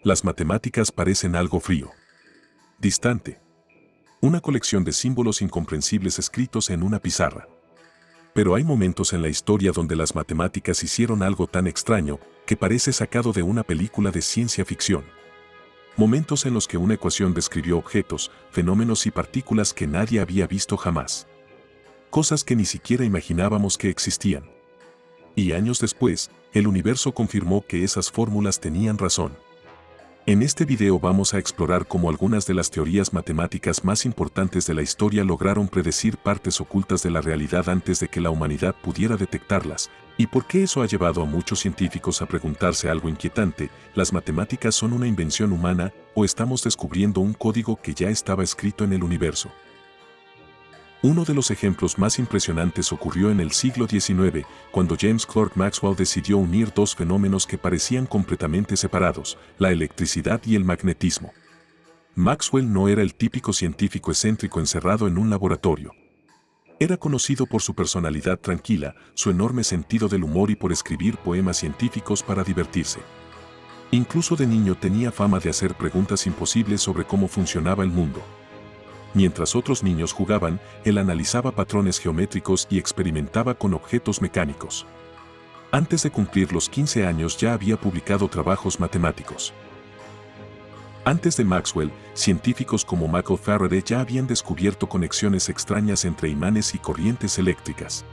Las matemáticas parecen algo frío, distante. Una colección de símbolos incomprensibles escritos en una pizarra. Pero hay momentos en la historia donde las matemáticas hicieron algo tan extraño que parece sacado de una película de ciencia ficción. Momentos en los que una ecuación describió objetos, fenómenos y partículas que nadie había visto jamás. Cosas que ni siquiera imaginábamos que existían. Y años después, el universo confirmó que esas fórmulas tenían razón. En este video vamos a explorar cómo algunas de las teorías matemáticas más importantes de la historia lograron predecir partes ocultas de la realidad antes de que la humanidad pudiera detectarlas, y por qué eso ha llevado a muchos científicos a preguntarse algo inquietante: ¿las matemáticas son una invención humana o estamos descubriendo un código que ya estaba escrito en el universo? Uno de los ejemplos más impresionantes ocurrió en el siglo XIX, cuando James Clerk Maxwell decidió unir dos fenómenos que parecían completamente separados: la electricidad y el magnetismo. Maxwell no era el típico científico excéntrico encerrado en un laboratorio. Era conocido por su personalidad tranquila, su enorme sentido del humor y por escribir poemas científicos para divertirse. Incluso de niño tenía fama de hacer preguntas imposibles sobre cómo funcionaba el mundo. Mientras otros niños jugaban, él analizaba patrones geométricos y experimentaba con objetos mecánicos. Antes de cumplir los 15 años ya había publicado trabajos matemáticos. Antes de Maxwell, científicos como Michael Faraday ya habían descubierto conexiones extrañas entre imanes y corrientes eléctricas.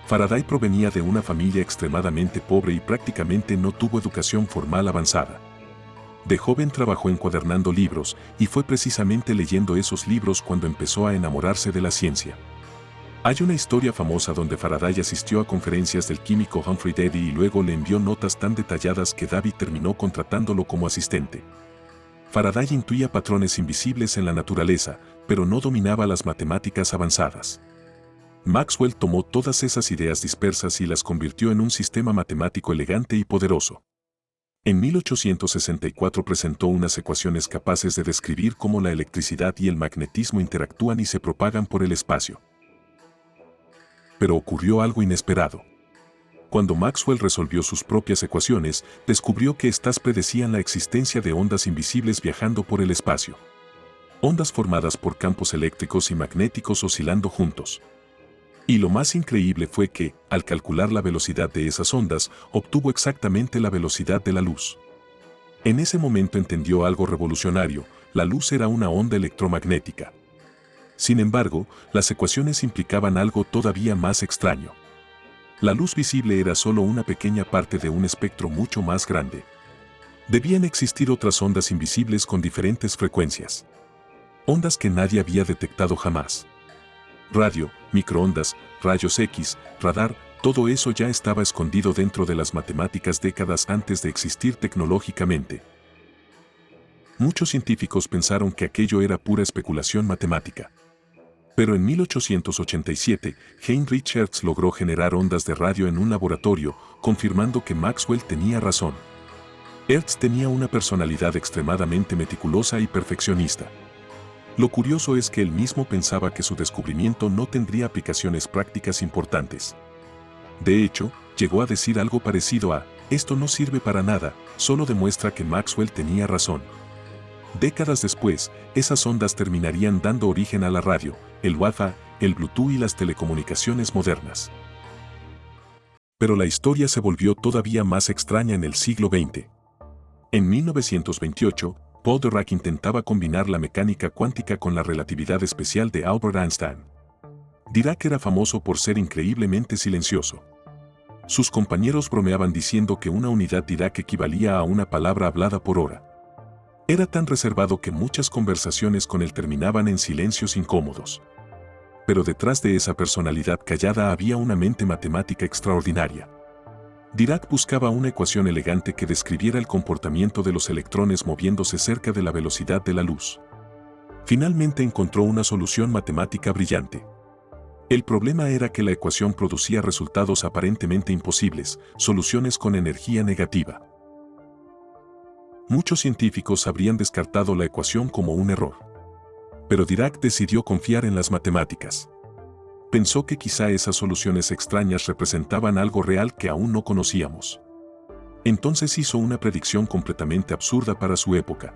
Faraday provenía de una familia extremadamente pobre y prácticamente no tuvo educación formal avanzada. De joven trabajó encuadernando libros, y fue precisamente leyendo esos libros cuando empezó a enamorarse de la ciencia. Hay una historia famosa donde Faraday asistió a conferencias del químico Humphrey Davy y luego le envió notas tan detalladas que Davy terminó contratándolo como asistente. Faraday intuía patrones invisibles en la naturaleza, pero no dominaba las matemáticas avanzadas. Maxwell tomó todas esas ideas dispersas y las convirtió en un sistema matemático elegante y poderoso. En 1864 presentó unas ecuaciones capaces de describir cómo la electricidad y el magnetismo interactúan y se propagan por el espacio. Pero ocurrió algo inesperado. Cuando Maxwell resolvió sus propias ecuaciones, descubrió que éstas predecían la existencia de ondas invisibles viajando por el espacio. Ondas formadas por campos eléctricos y magnéticos oscilando juntos. Y lo más increíble fue que, al calcular la velocidad de esas ondas, obtuvo exactamente la velocidad de la luz. En ese momento entendió algo revolucionario: la luz era una onda electromagnética. Sin embargo, las ecuaciones implicaban algo todavía más extraño. La luz visible era solo una pequeña parte de un espectro mucho más grande. Debían existir otras ondas invisibles con diferentes frecuencias. Ondas que nadie había detectado jamás. Radio, microondas, rayos X, radar, todo eso ya estaba escondido dentro de las matemáticas décadas antes de existir tecnológicamente. Muchos científicos pensaron que aquello era pura especulación matemática. Pero en 1887, Heinrich Hertz logró generar ondas de radio en un laboratorio, confirmando que Maxwell tenía razón. Hertz tenía una personalidad extremadamente meticulosa y perfeccionista. Lo curioso es que él mismo pensaba que su descubrimiento no tendría aplicaciones prácticas importantes. De hecho, llegó a decir algo parecido a: esto no sirve para nada, solo demuestra que Maxwell tenía razón. Décadas después, esas ondas terminarían dando origen a la radio, el Wi-Fi, el Bluetooth y las telecomunicaciones modernas. Pero la historia se volvió todavía más extraña en el siglo XX. En 1928, Paul Dirac intentaba combinar la mecánica cuántica con la relatividad especial de Albert Einstein. Dirac era famoso por ser increíblemente silencioso. Sus compañeros bromeaban diciendo que una unidad Dirac equivalía a una palabra hablada por hora. Era tan reservado que muchas conversaciones con él terminaban en silencios incómodos. Pero detrás de esa personalidad callada había una mente matemática extraordinaria. Dirac buscaba una ecuación elegante que describiera el comportamiento de los electrones moviéndose cerca de la velocidad de la luz. Finalmente encontró una solución matemática brillante. El problema era que la ecuación producía resultados aparentemente imposibles, soluciones con energía negativa. Muchos científicos habrían descartado la ecuación como un error. Pero Dirac decidió confiar en las matemáticas. Pensó que quizá esas soluciones extrañas representaban algo real que aún no conocíamos. Entonces hizo una predicción completamente absurda para su época.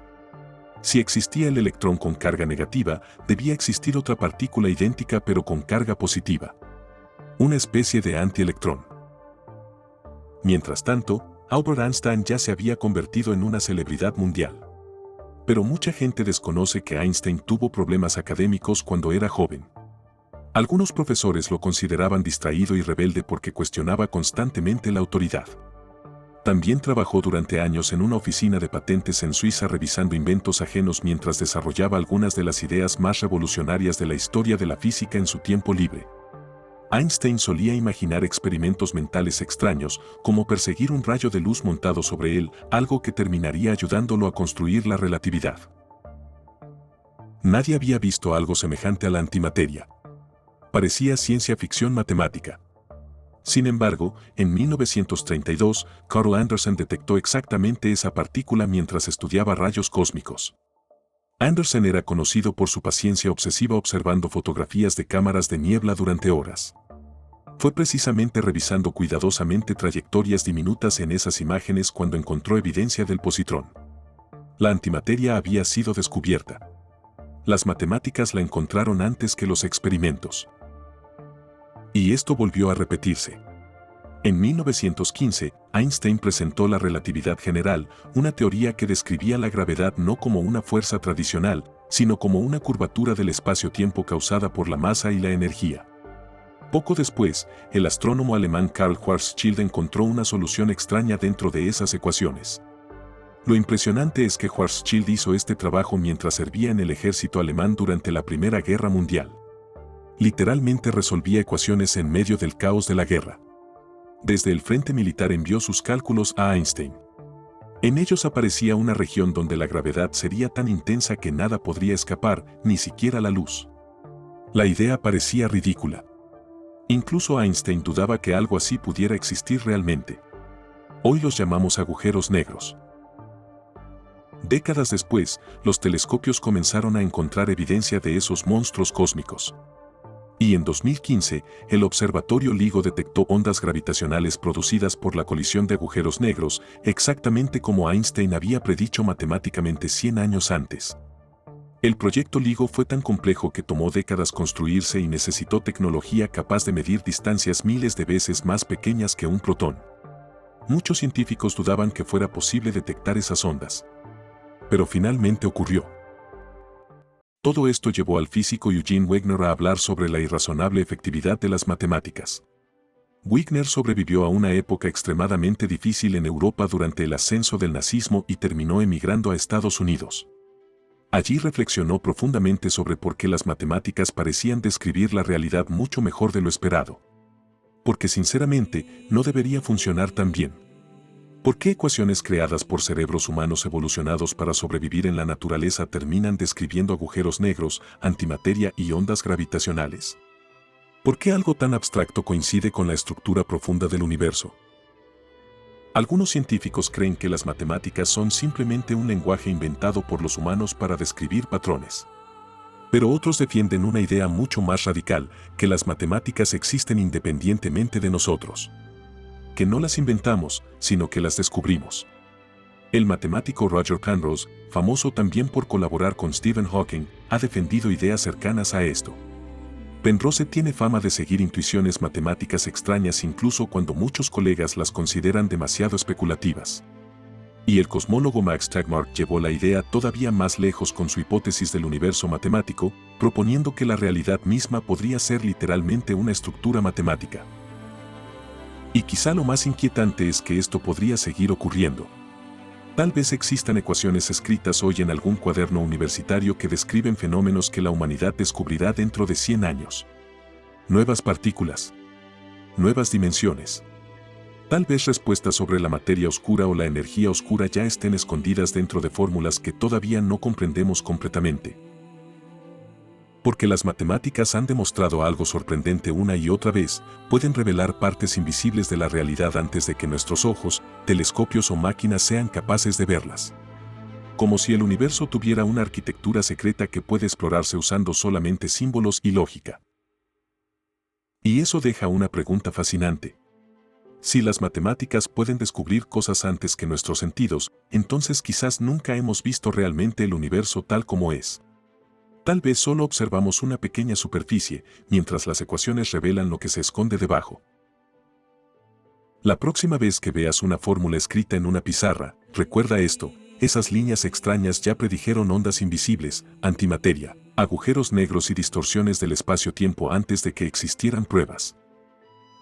Si existía el electrón con carga negativa, debía existir otra partícula idéntica pero con carga positiva. Una especie de antielectrón. Mientras tanto, Albert Einstein ya se había convertido en una celebridad mundial. Pero mucha gente desconoce que Einstein tuvo problemas académicos cuando era joven. Algunos profesores lo consideraban distraído y rebelde porque cuestionaba constantemente la autoridad. También trabajó durante años en una oficina de patentes en Suiza revisando inventos ajenos mientras desarrollaba algunas de las ideas más revolucionarias de la historia de la física en su tiempo libre. Einstein solía imaginar experimentos mentales extraños, como perseguir un rayo de luz montado sobre él, algo que terminaría ayudándolo a construir la relatividad. Nadie había visto algo semejante a la antimateria. Parecía ciencia ficción matemática. Sin embargo, en 1932, Carl Anderson detectó exactamente esa partícula mientras estudiaba rayos cósmicos. Anderson era conocido por su paciencia obsesiva observando fotografías de cámaras de niebla durante horas. Fue precisamente revisando cuidadosamente trayectorias diminutas en esas imágenes cuando encontró evidencia del positrón. La antimateria había sido descubierta. Las matemáticas la encontraron antes que los experimentos. Y esto volvió a repetirse. En 1915, Einstein presentó la relatividad general, una teoría que describía la gravedad no como una fuerza tradicional, sino como una curvatura del espacio-tiempo causada por la masa y la energía. Poco después, el astrónomo alemán Karl Schwarzschild encontró una solución extraña dentro de esas ecuaciones. Lo impresionante es que Schwarzschild hizo este trabajo mientras servía en el ejército alemán durante la Primera Guerra Mundial. Literalmente resolvía ecuaciones en medio del caos de la guerra. Desde el frente militar envió sus cálculos a Einstein. En ellos aparecía una región donde la gravedad sería tan intensa que nada podría escapar, ni siquiera la luz. La idea parecía ridícula. Incluso Einstein dudaba que algo así pudiera existir realmente. Hoy los llamamos agujeros negros. Décadas después, los telescopios comenzaron a encontrar evidencia de esos monstruos cósmicos. Y en 2015, el observatorio LIGO detectó ondas gravitacionales producidas por la colisión de agujeros negros, exactamente como Einstein había predicho matemáticamente 100 años antes. El proyecto LIGO fue tan complejo que tomó décadas construirse y necesitó tecnología capaz de medir distancias miles de veces más pequeñas que un protón. Muchos científicos dudaban que fuera posible detectar esas ondas. Pero finalmente ocurrió. Todo esto llevó al físico Eugene Wigner a hablar sobre la irrazonable efectividad de las matemáticas. Wigner sobrevivió a una época extremadamente difícil en Europa durante el ascenso del nazismo y terminó emigrando a Estados Unidos. Allí reflexionó profundamente sobre por qué las matemáticas parecían describir la realidad mucho mejor de lo esperado. Porque sinceramente, no debería funcionar tan bien. ¿Por qué ecuaciones creadas por cerebros humanos evolucionados para sobrevivir en la naturaleza terminan describiendo agujeros negros, antimateria y ondas gravitacionales? ¿Por qué algo tan abstracto coincide con la estructura profunda del universo? Algunos científicos creen que las matemáticas son simplemente un lenguaje inventado por los humanos para describir patrones. Pero otros defienden una idea mucho más radical, que las matemáticas existen independientemente de nosotros. Que no las inventamos, sino que las descubrimos. El matemático Roger Penrose, famoso también por colaborar con Stephen Hawking, ha defendido ideas cercanas a esto. Penrose tiene fama de seguir intuiciones matemáticas extrañas incluso cuando muchos colegas las consideran demasiado especulativas. Y el cosmólogo Max Tegmark llevó la idea todavía más lejos con su hipótesis del universo matemático, proponiendo que la realidad misma podría ser literalmente una estructura matemática. Y quizá lo más inquietante es que esto podría seguir ocurriendo. Tal vez existan ecuaciones escritas hoy en algún cuaderno universitario que describen fenómenos que la humanidad descubrirá dentro de 100 años. Nuevas partículas. Nuevas dimensiones. Tal vez respuestas sobre la materia oscura o la energía oscura ya estén escondidas dentro de fórmulas que todavía no comprendemos completamente. Porque las matemáticas han demostrado algo sorprendente una y otra vez, pueden revelar partes invisibles de la realidad antes de que nuestros ojos, telescopios o máquinas sean capaces de verlas. Como si el universo tuviera una arquitectura secreta que puede explorarse usando solamente símbolos y lógica. Y eso deja una pregunta fascinante. Si las matemáticas pueden descubrir cosas antes que nuestros sentidos, entonces quizás nunca hemos visto realmente el universo tal como es. Tal vez solo observamos una pequeña superficie, mientras las ecuaciones revelan lo que se esconde debajo. La próxima vez que veas una fórmula escrita en una pizarra, recuerda esto: esas líneas extrañas ya predijeron ondas invisibles, antimateria, agujeros negros y distorsiones del espacio-tiempo antes de que existieran pruebas.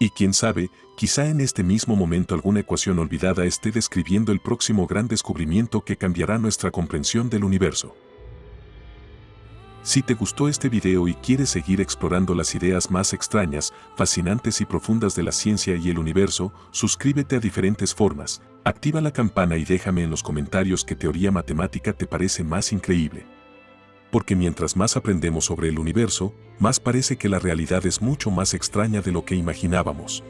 Y quién sabe, quizá en este mismo momento alguna ecuación olvidada esté describiendo el próximo gran descubrimiento que cambiará nuestra comprensión del universo. Si te gustó este video y quieres seguir explorando las ideas más extrañas, fascinantes y profundas de la ciencia y el universo, suscríbete a diferentes formas, activa la campana y déjame en los comentarios qué teoría matemática te parece más increíble. Porque mientras más aprendemos sobre el universo, más parece que la realidad es mucho más extraña de lo que imaginábamos.